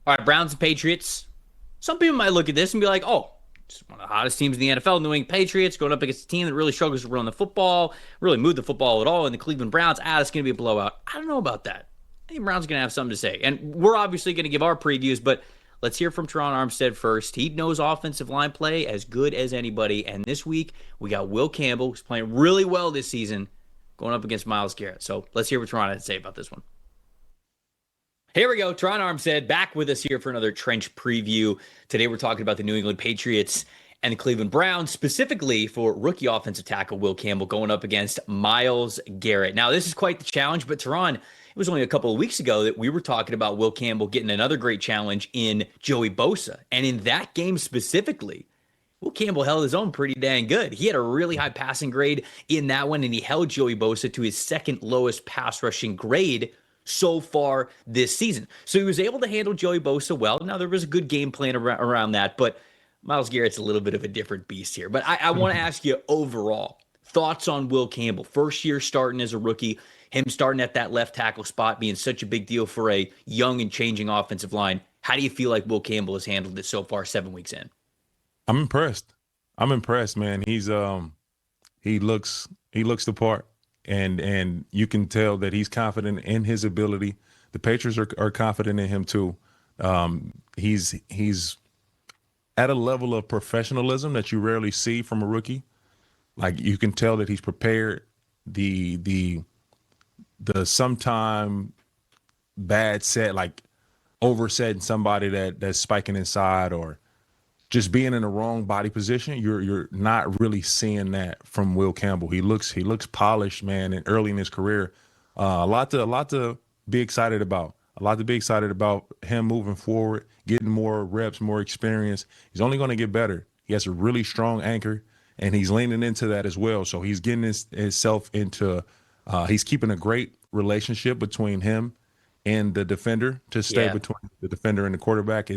All right, Browns and Patriots. Some people might look at this and be like, oh, it's one of the hottest teams in the NFL, New England Patriots, going up against a team that really struggles to run the football, really move the football at all, and the Cleveland Browns. It's going to be a blowout. I don't know about that. I think Browns going to have something to say. And we're obviously going to give our previews, but let's hear from Teron Armstead first. He knows offensive line play as good as anybody. And this week, we got Will Campbell, who's playing really well this season, going up against Myles Garrett. So let's hear what Teron had to say about this one. Here we go. Teron Armstead back with us here for another Trench preview. Today we're talking about the New England Patriots and the Cleveland Browns, specifically for rookie offensive tackle Will Campbell going up against Myles Garrett. Now, this is quite the challenge, but Teron, it was only a couple of weeks ago that we were talking about Will Campbell getting another great challenge in Joey Bosa. And in that game specifically, Will Campbell held his own pretty dang good. He had a really high passing grade in that one, and he held Joey Bosa to his second lowest pass rushing grade so far this season. So he was able to handle Joey Bosa well. Now, there was a good game plan around that, but Myles Garrett's a little bit of a different beast here. But I want to ask you overall, thoughts on Will Campbell. First year starting as a rookie, him starting at that left tackle spot being such a big deal for a young and changing offensive line. How do you feel like Will Campbell has handled this so far 7 weeks in? I'm impressed. I'm impressed, man. He looks the part. And you can tell that he's confident in his ability. The Patriots are confident in him too. He's at a level of professionalism that you rarely see from a rookie. Like, you can tell that he's prepared. The sometime bad set, like oversetting somebody that's spiking inside, or just being in the wrong body position, you're not really seeing that from Will Campbell. He looks polished, man, and early in his career. A lot to be excited about. A lot to be excited about him moving forward, getting more reps, more experience. He's only going to get better. He has a really strong anchor, and he's leaning into that as well. So he's getting himself into he's keeping a great relationship between him and the defender. To stay between the defender and the quarterback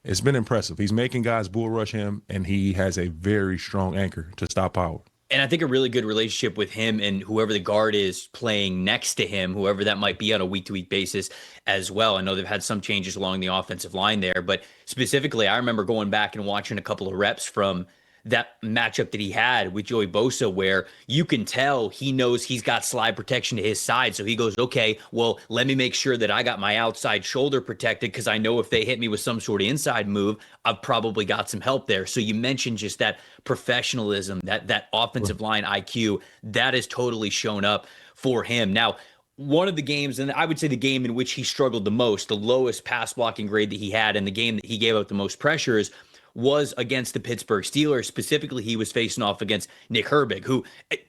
it's been impressive. He's making guys bull rush him, and he has a very strong anchor to stop power. And I think a really good relationship with him and whoever the guard is playing next to him, whoever that might be on a week-to-week basis as well. I know they've had some changes along the offensive line there, but specifically, I remember going back and watching a couple of reps from that matchup that he had with Joey Bosa, where you can tell he knows he's got slide protection to his side. So he goes, okay, well, let me make sure that I got my outside shoulder protected, because I know if they hit me with some sort of inside move, I've probably got some help there. So you mentioned just that professionalism, that offensive line IQ, that has totally shown up for him. Now, one of the games, and I would say the game in which he struggled the most, the lowest pass blocking grade that he had, and the game that he gave out the most pressures, was against the Pittsburgh Steelers. Specifically, he was facing off against Nick Herbig, who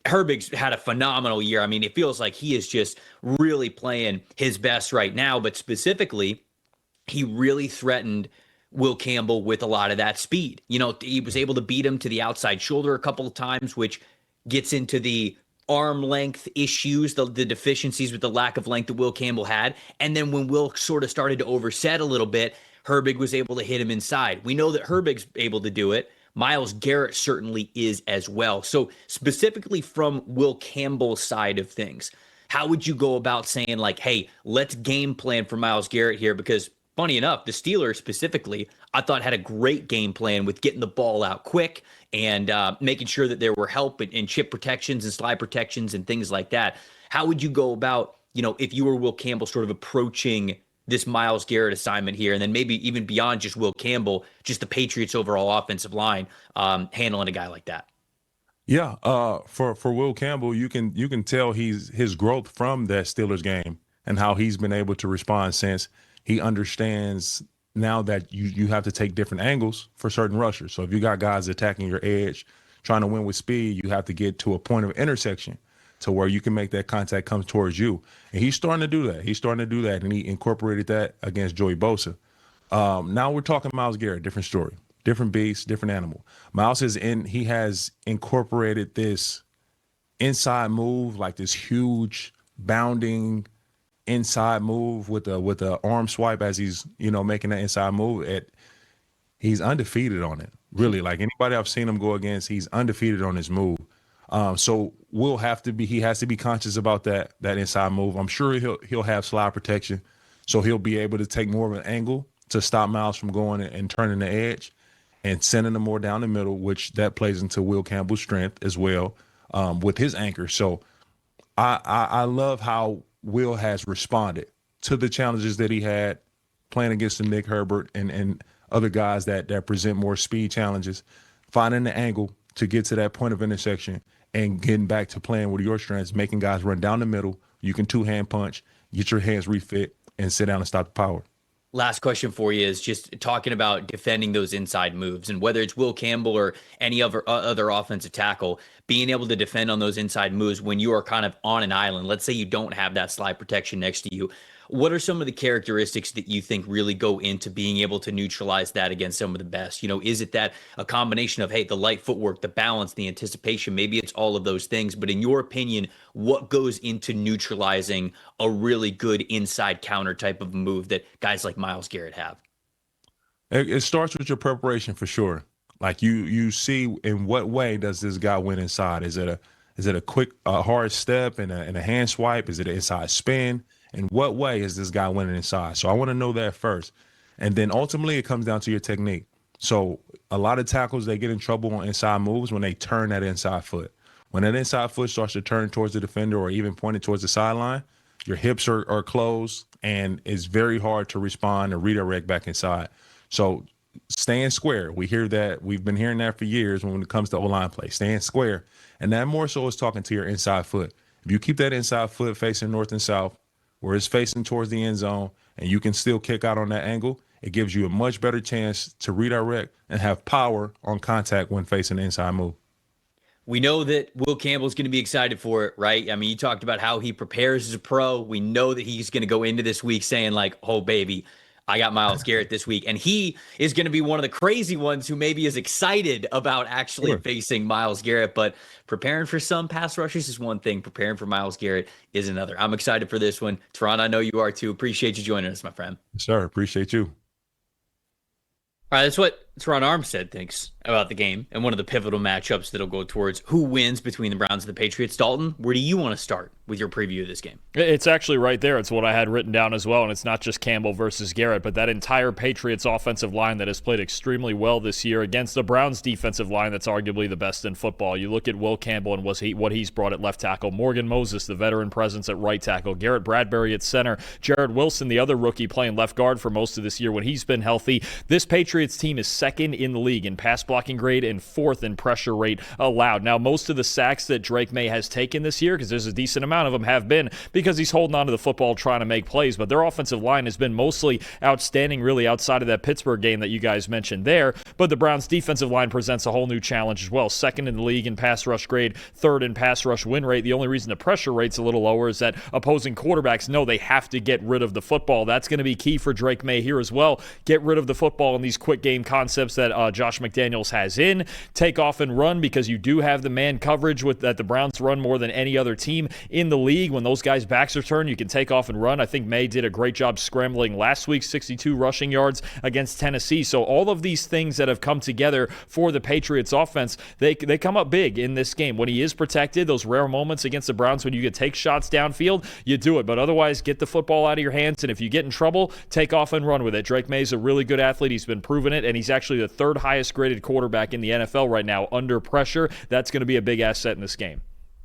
Herbig's had a phenomenal year. I mean, it feels like he is just really playing his best right now, but specifically, he really threatened Will Campbell with a lot of that speed. You know, he was able to beat him to the outside shoulder a couple of times, which gets into the arm length issues, the deficiencies with the lack of length that Will Campbell had. And then when Will sort of started to overset a little bit, Herbig was able to hit him inside. We know that Herbig's able to do it. Myles Garrett certainly is as well. So specifically from Will Campbell's side of things, how would you go about saying, like, hey, let's game plan for Myles Garrett here? Because funny enough, the Steelers specifically, I thought had a great game plan with getting the ball out quick and making sure that there were help and chip protections and slide protections and things like that. How would you go about, if you were Will Campbell, sort of approaching this Myles Garrett assignment here, and then maybe even beyond just Will Campbell, just the Patriots' overall offensive line, handling a guy like that? Yeah, for Will Campbell, you can tell his growth from that Steelers game and how he's been able to respond since. He understands now that you have to take different angles for certain rushers. So if you got guys attacking your edge, trying to win with speed, you have to get to a point of intersection to where you can make that contact come towards you. And he's starting to do that. And he incorporated that against Joey Bosa. Now we're talking Myles Garrett, different story, different beast, different animal. Myles he has incorporated this inside move, like this huge bounding inside move with the arm swipe as he's, making that inside move. He's undefeated on it. Really, like anybody I've seen him go against, he's undefeated on his move. So he has to be conscious about that inside move. I'm sure he'll have slide protection, so he'll be able to take more of an angle to stop Miles from going and turning the edge and sending them more down the middle, which that plays into Will Campbell's strength as well, with his anchor. So I love how Will has responded to the challenges that he had playing against the Nick Herbert and other guys that present more speed challenges, finding the angle to get to that point of intersection and getting back to playing with your strengths, making guys run down the middle. You can two-hand punch, get your hands refit, and sit down and stop the power. Last question for you is just talking about defending those inside moves, and whether it's Will Campbell or any other offensive tackle, being able to defend on those inside moves when you are kind of on an island. Let's say you don't have that slide protection next to you. What are some of the characteristics that you think really go into being able to neutralize that against some of the best? Is it that a combination of, hey, the light footwork, the balance, the anticipation? Maybe it's all of those things. But in your opinion, what goes into neutralizing a really good inside counter type of move that guys like Myles Garrett have? It starts with your preparation for sure. Like you see in what way does this guy win inside? Is it a quick hard step and a hand swipe? Is it an inside spin? In what way is this guy winning inside? So I want to know that first. And then ultimately it comes down to your technique. So a lot of tackles, they get in trouble on inside moves when they turn that inside foot. When that inside foot starts to turn towards the defender or even pointed towards the sideline, your hips are closed and it's very hard to respond and redirect back inside. So staying square. We hear that. We've been hearing that for years when it comes to O-line play. Staying square. And that more so is talking to your inside foot. If you keep that inside foot facing north and south, where it's facing towards the end zone, and you can still kick out on that angle, it gives you a much better chance to redirect and have power on contact when facing the inside move. We know that Will Campbell's going to be excited for it, right? I mean, you talked about how he prepares as a pro. We know that he's going to go into this week saying like, oh, baby, I got Myles Garrett this week. And he is going to be one of the crazy ones who maybe is excited about actually facing Myles Garrett. But preparing for some pass rushers is one thing. Preparing for Myles Garrett is another. I'm excited for this one. Teron, I know you are too. Appreciate you joining us, my friend. Sir, appreciate you. All right, that's what Teron Armstead thinks about the game and one of the pivotal matchups that'll go towards who wins between the Browns and the Patriots. Dalton, where do you want to start with your preview of this game? It's actually right there. It's what I had written down as well, and it's not just Campbell versus Garrett, but that entire Patriots offensive line that has played extremely well this year against the Browns defensive line that's arguably the best in football. You look at Will Campbell and what he's brought at left tackle, Morgan Moses, the veteran presence at right tackle, Garrett Bradbury at center, Jared Wilson, the other rookie playing left guard for most of this year when he's been healthy. This Patriots team is second in the league in pass blocking grade and fourth in pressure rate allowed. Now, most of the sacks that Drake May has taken this year, because there's a decent amount of them, have been because he's holding on to the football trying to make plays, but their offensive line has been mostly outstanding, really, outside of that Pittsburgh game that you guys mentioned there. But the Browns defensive line presents a whole new challenge as well. Second in the league in pass rush grade, third in pass rush win rate. The only reason the pressure rate's a little lower is that opposing quarterbacks know they have to get rid of the football. That's going to be key for Drake May here as well. Get rid of the football in these quick game concepts that Josh McDaniels has in. Take off and run, because you do have the man coverage that the Browns run more than any other team in the league. When those guys' backs are turned, you can take off and run. I think May did a great job scrambling last week, 62 rushing yards against Tennessee. So all of these things that have come together for the Patriots offense, they come up big in this game. When he is protected, those rare moments against the Browns when you can take shots downfield, you do it. But otherwise, get the football out of your hands, and if you get in trouble, take off and run with it. Drake May's a really good athlete. He's been proving it, and he's actually the third highest graded quarterback in the NFL right now under pressure. That's going to be a big asset in this game.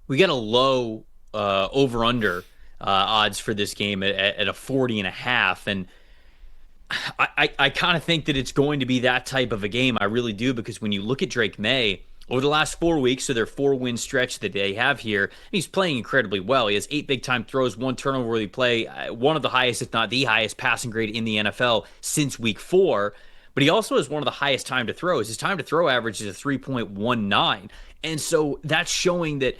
We got a low over-under odds for this game at a 40.5, and I kind of think that it's going to be that type of a game. I really do, because when you look at Drake May over the last 4 weeks, so their 4-win stretch that they have here, he's playing incredibly well. He has 8 big-time throws, 1 turnover-worthy play, one of the highest, if not the highest, passing grade in the NFL since week 4. But he also has one of the highest time to throws. His time to throw average is a 3.19. And so that's showing that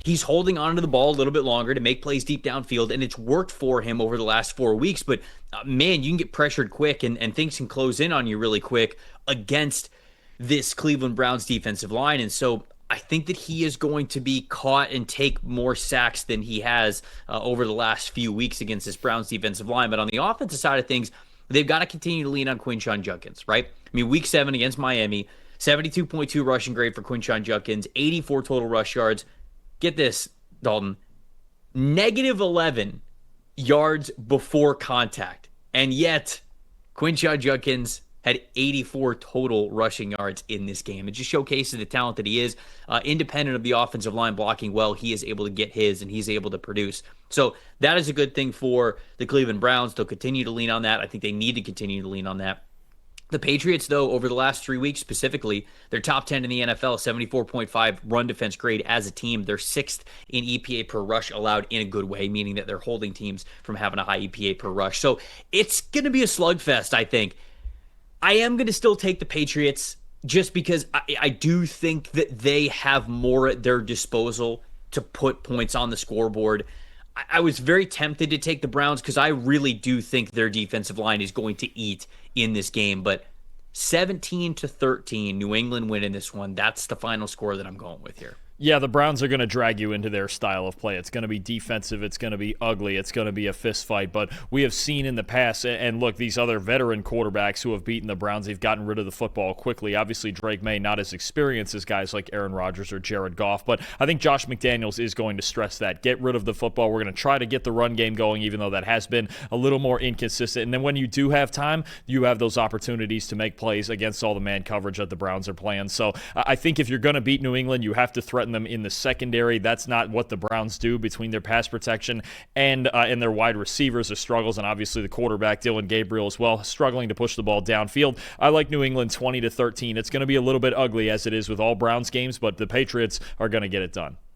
he's holding on to the ball a little bit longer to make plays deep downfield, and it's worked for him over the last 4 weeks. But man, you can get pressured quick, and things can close in on you really quick against this Cleveland Browns defensive line. And so I think that he is going to be caught and take more sacks than he has over the last few weeks against this Browns defensive line. But on the offensive side of things, they've got to continue to lean on Quinshon Judkins, right? I mean, week 7 against Miami, 72.2 rushing grade for Quinshon Judkins, 84 total rush yards. Get this, Dalton, -11 yards before contact. And yet, Quinshon Judkins had 84 total rushing yards in this game. It just showcases the talent that he is. Independent of the offensive line blocking well, he is able to get his and he's able to produce. So that is a good thing for the Cleveland Browns. They'll continue to lean on that. I think they need to continue to lean on that. The Patriots, though, over the last 3 weeks specifically, they're top 10 in the NFL, 74.5 run defense grade as a team. They're sixth in EPA per rush allowed in a good way, meaning that they're holding teams from having a high EPA per rush. So it's going to be a slugfest, I think. I am going to still take the Patriots just because I do think that they have more at their disposal to put points on the scoreboard. I was very tempted to take the Browns because I really do think their defensive line is going to eat in this game. But 17-13, New England win in this one. That's the final score that I'm going with here. Yeah, the Browns are going to drag you into their style of play. It's going to be defensive. It's going to be ugly. It's going to be a fist fight. But we have seen in the past, and look, these other veteran quarterbacks who have beaten the Browns, they've gotten rid of the football quickly. Obviously, Drake May not as experienced as guys like Aaron Rodgers or Jared Goff. But I think Josh McDaniels is going to stress that. Get rid of the football. We're going to try to get the run game going, even though that has been a little more inconsistent. And then when you do have time, you have those opportunities to make plays against all the man coverage that the Browns are playing. So I think if you're going to beat New England, you have to threaten them in the secondary. That's not what the Browns do between their pass protection and their wide receivers. Their struggles, and obviously the quarterback, Dylan Gabriel, as well, struggling to push the ball downfield. I like New England 20-13. It's going to be a little bit ugly, as it is with all Browns games, but the Patriots are going to get it done.